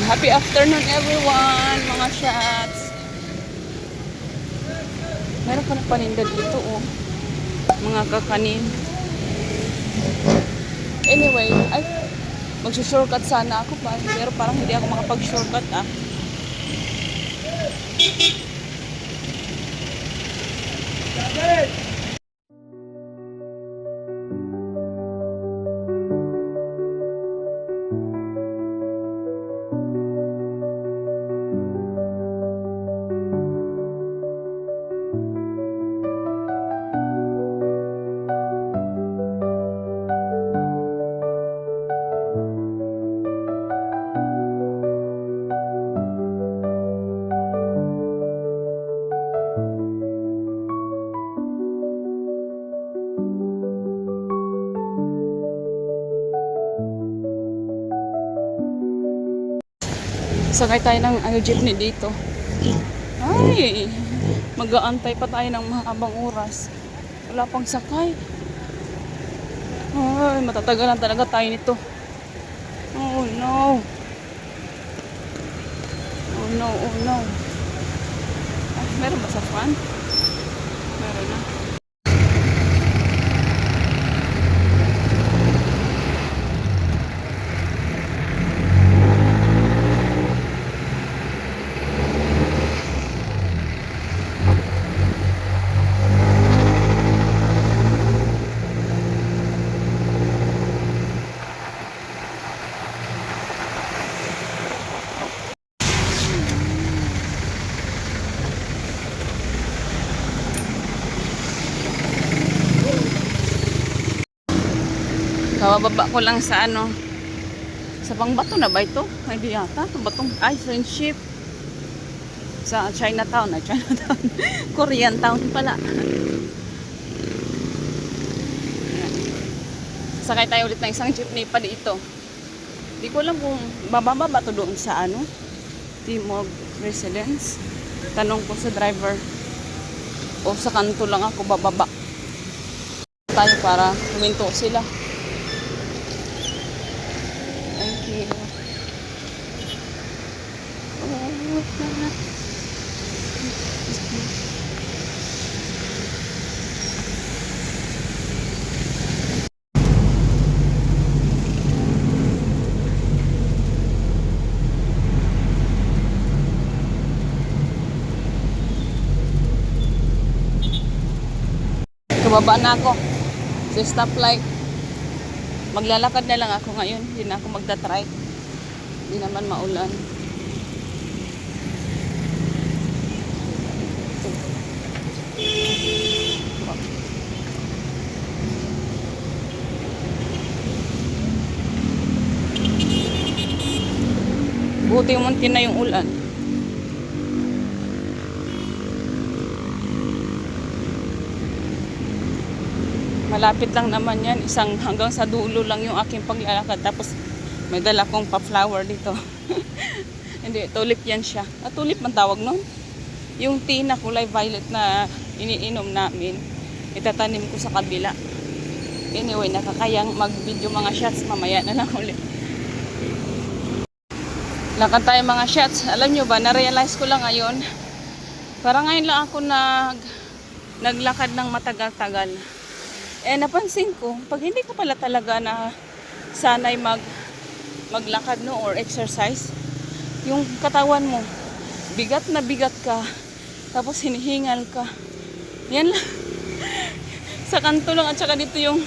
Happy afternoon everyone, mga shots. Meron pa na paninda dito oh. Mga kakanin. Anyway, ay magsushortcut sana ako pa, pero parang hindi ako makapag-shortcut ah. Sakay tayo ng jeepney dito. Ay, mag-aantay pa tayo ng mahabang oras. Wala pang sakay. Ay, matatagalan talaga tayo nito. Oh no. Oh no, oh no. Ah, meron ba sa front? Meron na. Kabababa ko lang sa sa Pangbato na ba ito? Ay di yata, Batong, ay Friendship sa Chinatown, Chinatown. Korean town pala. Sakay tayo ulit ng isang jeepney pa dito. Di ko alam kung bababa ba ito doon sa Timog Residence. Tanong ko sa driver o sa kanto lang ako bababa tayo para huminto sila. Kababa na ako sa stoplight. Maglalakad na lang ako ngayon. Hindi na ako magta-try. Hindi naman maulan. Buti munti na yung ulan. Malapit lang naman yan. Hanggang sa dulo lang yung aking paglalakad. Tapos may dala kong pa-flower dito. Hindi, tulip yan siya. Tulip man tawag nun. Yung tea na kulay violet na iniinom namin, itatanim ko sa kabila. Anyway, nakakayang mag-video mga shots. Mamaya na lang ulit. Lakad tayo mga shots. Alam nyo ba, na-realize ko lang ngayon. Parang ngayon lang ako naglakad ng matagal-tagal. Napansin ko, pag hindi ka pala talaga na sanay maglakad no or exercise, yung katawan mo, bigat na bigat ka, tapos hinihingal ka. Yan lang. Sa kanto lang at saka dito yung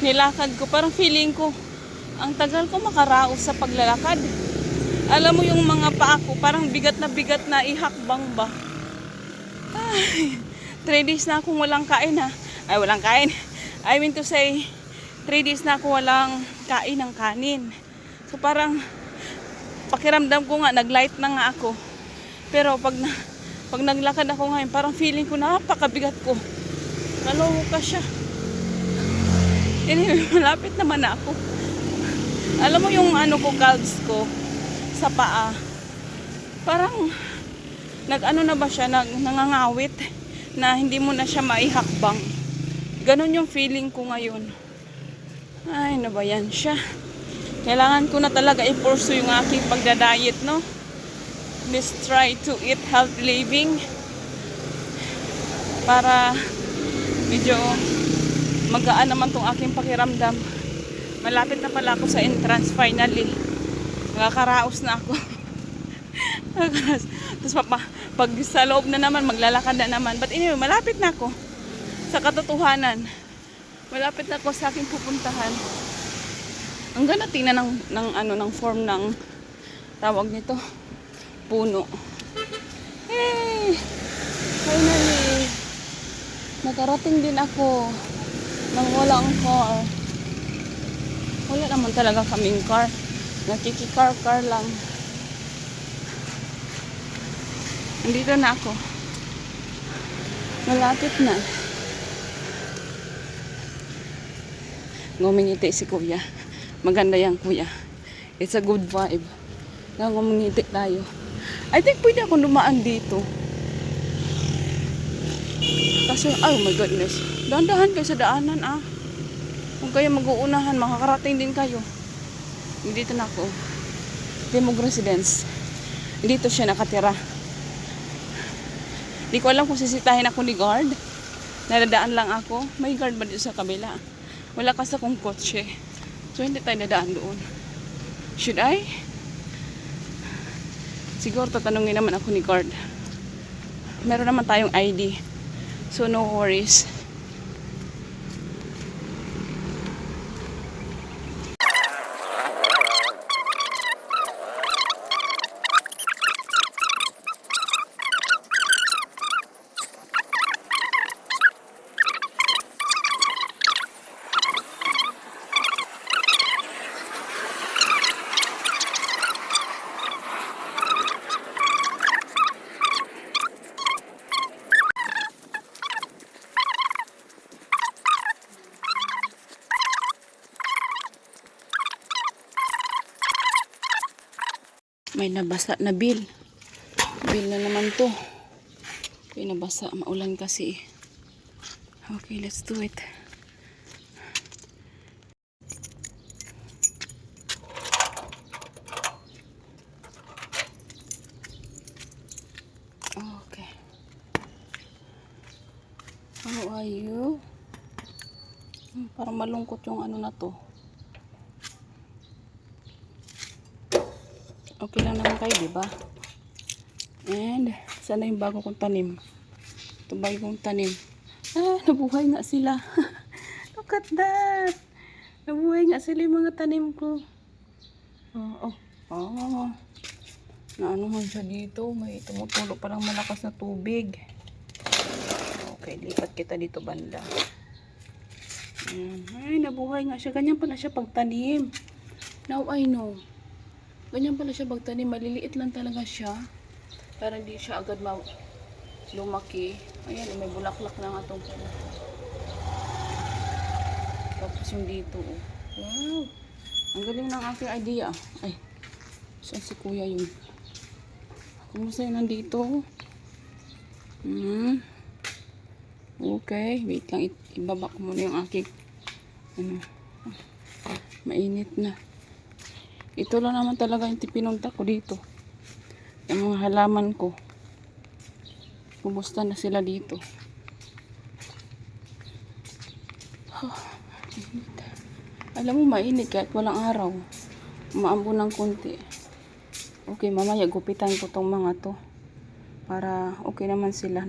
nilakad ko. Parang feeling ko, ang tagal ko makaraos sa paglalakad. Alam mo yung mga paa ko, parang bigat na ihakbang ba. Ay, 3 days na akong walang kain ha. Ay, walang kain. I mean to say, 3 days na ako walang kain ng kanin. So parang pakiramdam ko nga, naglight na nga ako. Pero pag naglakad ako ngayon, parang feeling ko napakabigat ko. Naloko ka siya. Anyway, malapit naman na ako. Alam mo yung ko, calves ko sa paa. Parang na ba siya, nangangawit na hindi mo na siya maihakbang. Ganon yung feeling ko ngayon. Ay, ano ba yan siya? Kailangan ko na talaga i-pursue yung aking pagda-diet, no? Let's try to eat healthy living para medyo magaan naman tong aking pakiramdam. Malapit na pala ako sa entrance finally. Nakakaraos na ako. Tapos pag sa loob na naman, maglalakad na naman. But anyway, malapit na ako sa katotohanan. Malapit na ako sa aking pupuntahan. Ang ganda tingnan ng form ng tawag nito, puno. Hey! Finally, nakarating din ako nang walang car. Wala naman talaga kaming car. Nakikikar-car lang. Nandito na ako. Malapit na. Ngumingiti si kuya. Maganda yan, kuya. It's a good vibe. Ngumingiti tayo. I think pwede akong dumaan dito. Kasi, oh my goodness. Dahan-dahan kayo sa daanan, ah. Kung kayo mag-uunahan, makakarating din kayo. Dito na ako. Timog Residence. Dito siya nakatira. Di ko alam kung sisitahin ako ni guard. Nadadaan lang ako. May guard ba dito sa kabila? Wala kasi akong kotse. So, hindi tayo nadaan doon. Should I? Siguro tatanungin naman ako ni guard. Meron naman tayong ID. So, no worries. May nabasa na bill. Bill na naman to. Okay, nabasa. Maulan kasi. Okay, let's do it. Okay. How are you? Parang malungkot yung ano na to. Okay lang naman kayo, diba? And, sana yung bago kong tanim. Ito bagong tanim. Ah, nabuhay nga sila. Look at that. Nabuhay nga sila yung mga tanim ko. Naano man siya dito. May tumutulo parang malakas na tubig. Okay, lipat kita dito banda. Ay, nabuhay nga siya. Ganyan pala siya pagtanim. Now I know. Ganyan pala siya pagtanim. Maliliit lang talaga siya. Para hindi siya agad lumaki. Ayan, may bulaklak na nga itong pala. Tapos yung dito. Oh. Wow! Ang galing ng aking idea. Ay, saan si kuya yun? Kumusta yun nandito? Okay, wait lang. Ibaba ko muna yung aking mainit na. Ito lang naman talaga yung pinunta ko dito. Yung mga halaman ko. Kumusta na sila dito? Alam mo, mainit kahit walang araw. Umaambon ng konti. Okay, mamaya gupitan ko tong mga to. Para okay naman sila.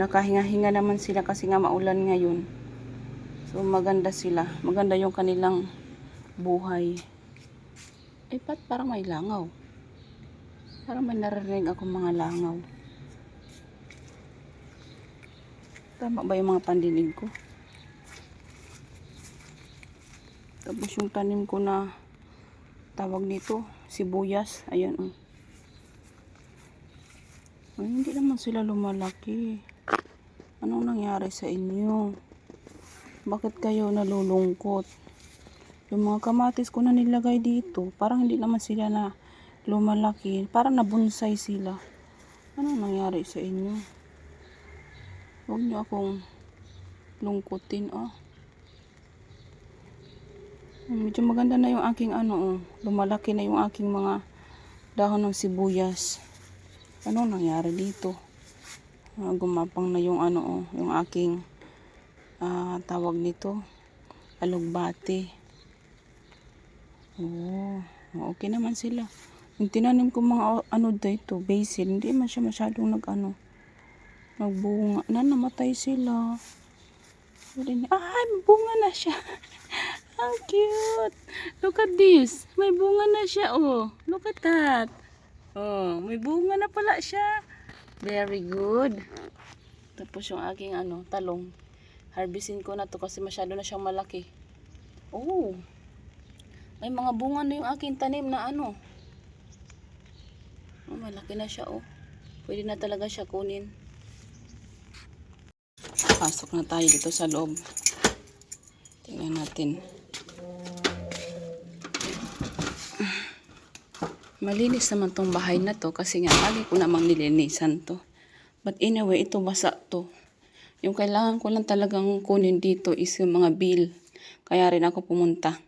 Nakahinga-hinga naman sila kasi nga maulan ngayon. So maganda sila. Maganda yung kanilang buhay. Eh, ba't parang may langaw? Parang may narinig akong mga langaw. Tama ba yung mga pandinig ko? Tapos yung tanim ko na tawag nito, sibuyas. Ayan, oh. Ay, hindi naman sila lumalaki. Anong nangyari sa inyo? Bakit kayo nalulungkot? Yung mga kamatis ko na nilagay dito, parang hindi naman sila na lumalaki. Parang nabunsay sila. Anong nangyari sa inyo? Huwag niyo akong lungkutin, oh. Medyo maganda na yung aking ano, oh. Lumalaki na yung aking mga dahon ng sibuyas. Ano nangyari dito? Gumapang na yung ano, oh, yung aking tawag nito, alugbate. Oh, okay naman sila. Yung tinanim ko mga ano dito, basil, hindi man siya masyadong nagbunga. Namatay sila. Ay, bunga na siya. Ang cute. Look at this. May bunga na siya, oh. Look at that. Oh, may bunga na pala siya. Very good. Tapos yung aking ano, talong. Harvestin ko na to kasi masyado na siyang malaki. Oh. May mga bunga na yung aking tanim na ano. Oh, malaki na siya, oh. Pwede na talaga siya kunin. Pasok na tayo dito sa loob. Tingnan natin. Malinis naman tong bahay na to kasi nga lagi ko namang nilinisan to. But anyway, ito basa to. Yung kailangan ko lang talagang kunin dito is yung mga bill. Kaya rin ako pumunta.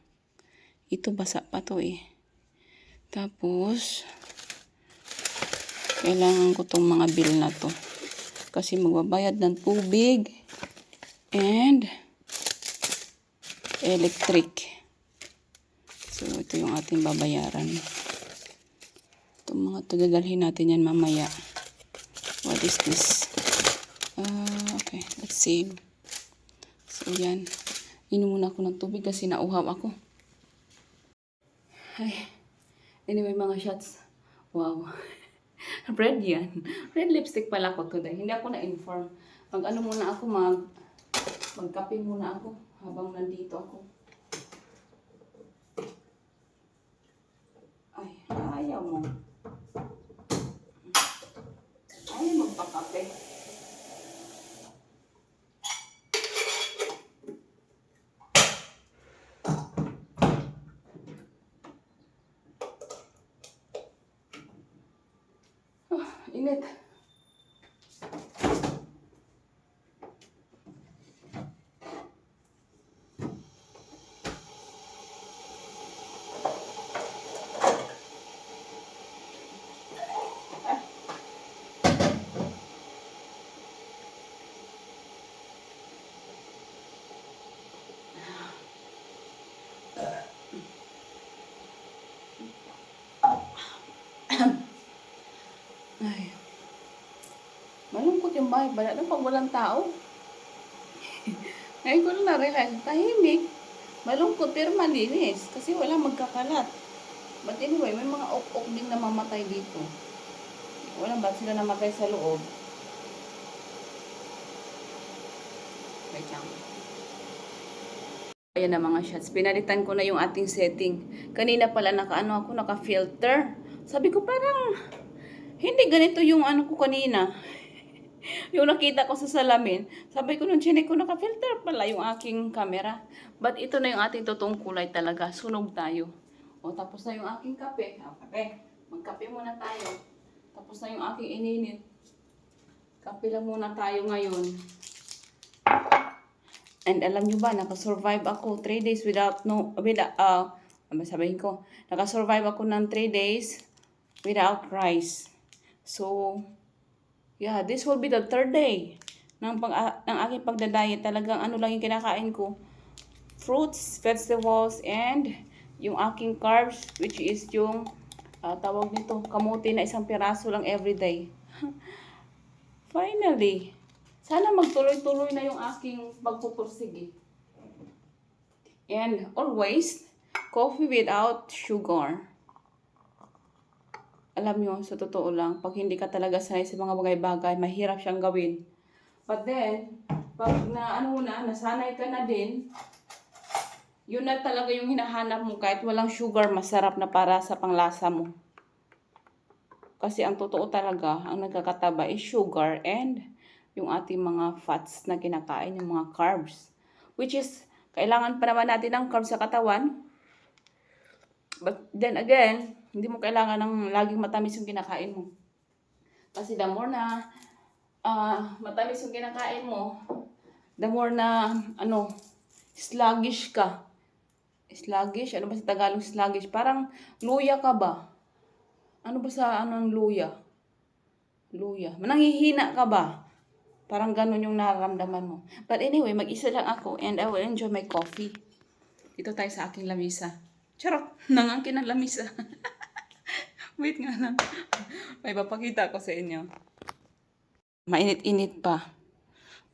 Ito basa pa to eh. Tapos, kailangan ko tong mga bill na to. Kasi magbabayad ng tubig and electric. So, ito yung ating babayaran. Itong mga to, dadalhin natin yan mamaya. What is this? Okay, let's see. So, yan. Inom muna ako ng tubig kasi nauhaw ako. Ay. Anyway, mga shots. Wow. Red yan. Red lipstick pala ko today. Hindi ako na-inform. Mag-ano muna ako, magkape muna ako habang nandito ako. Ay, ayaw mo. Ayaw magpakape. Init. Ay. Malungkot yung bahay. Bala na pag walang tao. Ngayon ko lang na-realize. Tahimik. Malungkot pero malinis. Kasi walang magkakalat. But anyway, may mga ok-ok din na mamatay dito. Walang ba't sila namatay sa loob? Wait lang. Ayan na mga shots. Pinalitan ko na yung ating setting. Kanina pala naka-filter. Sabi ko parang hindi ganito yung ano ko kanina. Yung nakita ko sa salamin. Sabi ko nung chinek ko naka-filter pala yung aking camera. But ito na yung ating totoong kulay talaga. Sunog tayo. O tapos na yung aking kape. Kape. Magkape muna tayo. Tapos na yung aking ininit. Kape lang muna tayo ngayon. And alam nyo ba, nakasurvive ako 3 days nakasurvive ako ng 3 days without rice. So, yeah, this will be the 3rd day ng aking pagdadiet. Talagang ano lang yung kinakain ko. Fruits, vegetables, and yung aking carbs, which is yung tawag nito, kamuti na 1 piraso lang everyday. Finally, sana magtuloy-tuloy na yung aking pagpupursige. And always, coffee without sugar. Alam nyo, sa totoo lang, pag hindi ka talaga sanay sa mga bagay-bagay, mahirap siyang gawin. But then, pag nasanay ka na din, yun na talaga yung hinahanap mo kahit walang sugar, masarap na para sa panglasa mo. Kasi ang totoo talaga, ang nagkakataba is sugar and yung ating mga fats na kinakain, yung mga carbs. Which is, kailangan pa naman natin ng carbs sa katawan. But then again, hindi mo kailangan ng laging matamis yung kinakain mo. Kasi the more na matamis yung kinakain mo, the more na sluggish ka. Sluggish? Ano ba sa Tagalog sluggish? Parang luya ka ba? Ano ba sa anong luya? Luya. Nanghihina ka ba? Parang ganun yung nararamdaman mo. But anyway, mag-isa lang ako and I will enjoy my coffee. Dito tayo sa aking lamisa. Charot! Nangangkin ang lamisa. Wait nga lang. May papakita ko sa inyo. Mainit-init pa.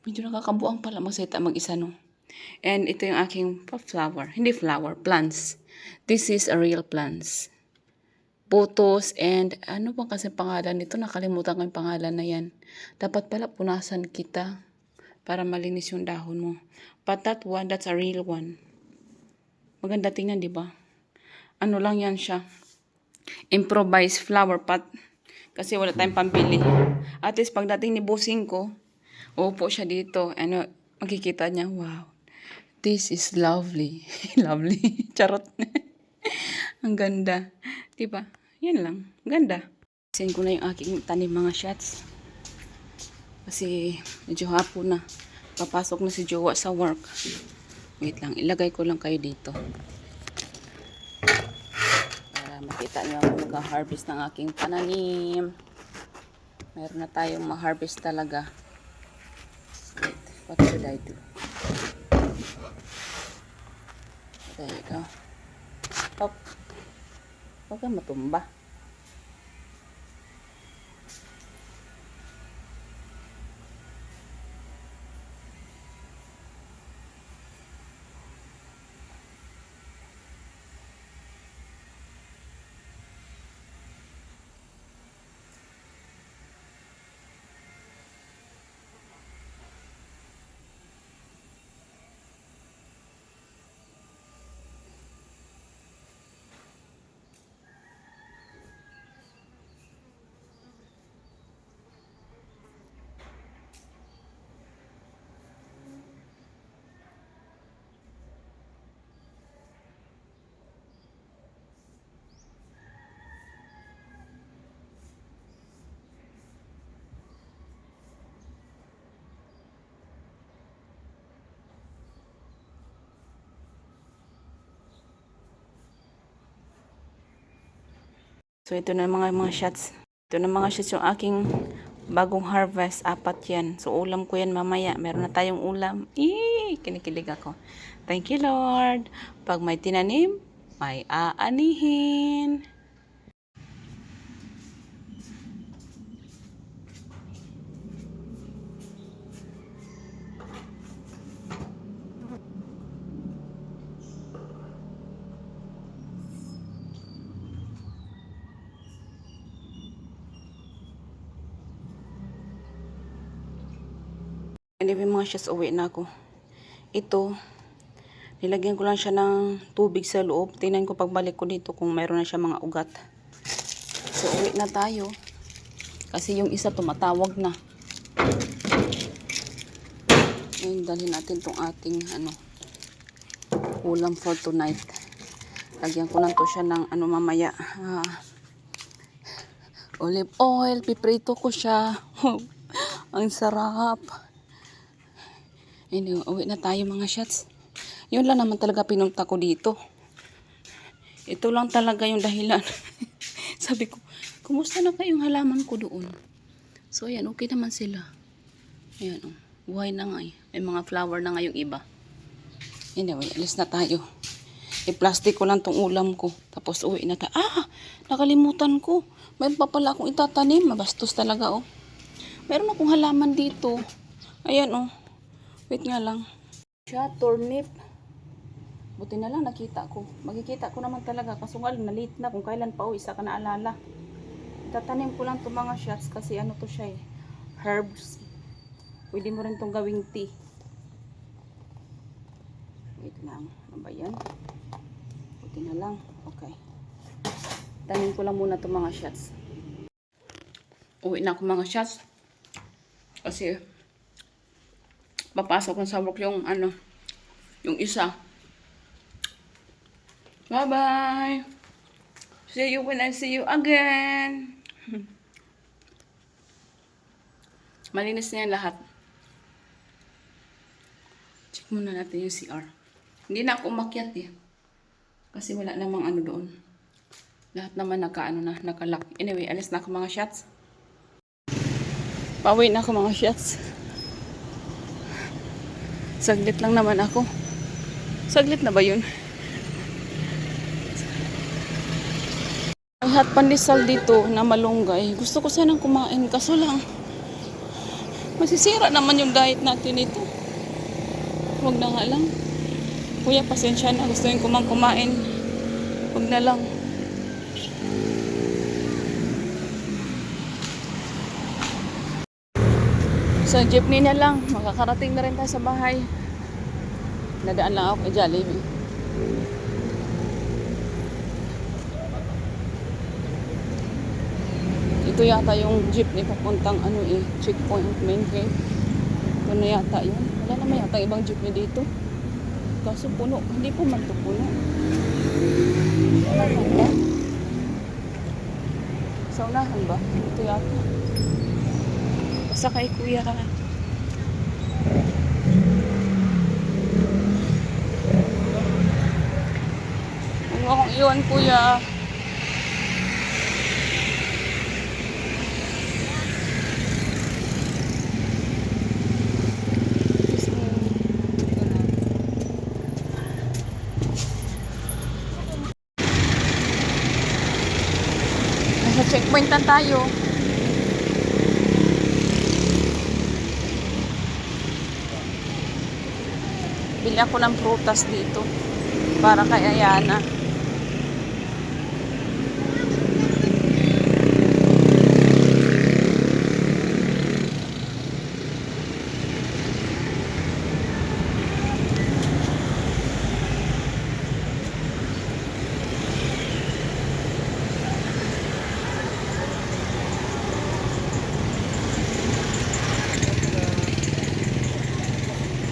Medyo nakakabuang pala maseta mag-isa, no? And ito yung aking flower. Hindi flower, plants. This is a real plants. Putos and ano bang kasi pangalan nito? Nakalimutan ko yung pangalan na yan. Dapat pala punasan kita para malinis yung dahon mo. But that one, that's a real one. Maganda tingnan, di ba? Ano lang yan siya. Improvised flower pot. Kasi wala tayong pambili. At least pagdating ni bossing ko, upo siya dito. Ano, makikita niya, wow. This is lovely. Lovely. Charot. Ang ganda. Diba? Yan lang. Ganda. Send ko na yung aking tanim mga shots. Kasi medyo hapon na. Papasok na si Jowa sa work. Wait lang. Ilagay ko lang kayo dito. Para makita nyo ako mag-harvest ng aking pananim. Meron na tayong ma-harvest talaga. Wait. What should I do? There you go. Hop. Huwag kang matumba. So, ito na mga shots. Ito na mga shots yung aking bagong harvest. 4 yan. So, ulam ko yan mamaya. Meron na tayong ulam. Kinikilig ako. Thank you, Lord. Pag may tinanim, may aanihin. Anyway mga shots, uwi na ako. Ito, nilagyan ko lang siya ng tubig sa loob. Tingnan ko pagbalik ko dito kung mayroon na siya mga ugat. So, uwi na tayo. Kasi yung isa tumatawag na. Ngayon, dalhin natin tong ating ulam for tonight. Lagyan ko lang to siya ng mamaya. Olive oil. Piprito ko siya. Ang sarap. Anyway, uwi na tayo mga shots. Yun lang naman talaga pinunta ko dito. Ito lang talaga yung dahilan. Sabi ko, kumusta na kayong halaman ko doon? So, ayan, okay naman sila. Ayan, buhay na nga eh. May mga flower na nga yung iba. Anyway, alis na tayo. I-plastic ko lang tong ulam ko. Tapos uwi na tayo. Nakalimutan ko. Mayroon pa pala akong itatanim. Mabastos talaga, oh. Meron akong halaman dito. Ayan, oh. Wait nga lang. Siya, turnip. Buti na lang nakita ko. Magkikita ko naman talaga. Kaso nga, nalit na kung kailan pa, isa ka naalala. Itatanim ko lang itong mga shots kasi ano to siya eh. Herbs. Pwede mo rin itong gawing tea. Wait lang. Ano ba yan? Buti na lang. Okay. Tanim ko lang muna itong mga shots. Uwi na ako mga shots. Kasi papasok na sa work yung yung isa. Bye-bye. See you when I see you again. Malinis na yan lahat. Check muna natin yung CR. Hindi na ako umakyat eh. Kasi wala namang ano doon. Lahat naman nakalock. Anyway, alis na ako mga shots. Pauwi na ako mga shots. Saglit lang naman ako. Saglit na ba yun? May hot pandesal dito na malunggay. Gusto ko sanang kumain. Kaso lang, masisira naman yung diet natin ito. Huwag na nga lang. Kuya, pasensya na. Gusto yung kumain. Huwag na lang. Sa jeepney na lang. Makakarating na rin tayo sa bahay. Nadaan lang ako kay Jollibee. Ito yata yung jeepney papuntang checkpoint main gate. Ito na yata yun. Wala naman yata ibang jeepney dito. Kaso puno. Hindi po man ito puno. Wala naman ba? Sa unahan ba? Ito yata. Basta kay kuya. Huwag mo akong iwan kuya. Nasa checkpoint na tayo. Bili ako ng prutas dito para kay Ayana.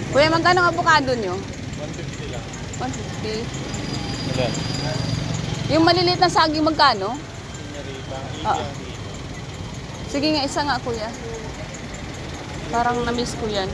Kuya, magkano ang avocado nyo? 150 lang. 150. Ilan? Yung maliliit na saging magkano? Sinarita. Oo. Sige nga, isa nga kuya. Parang na-miss ko yan.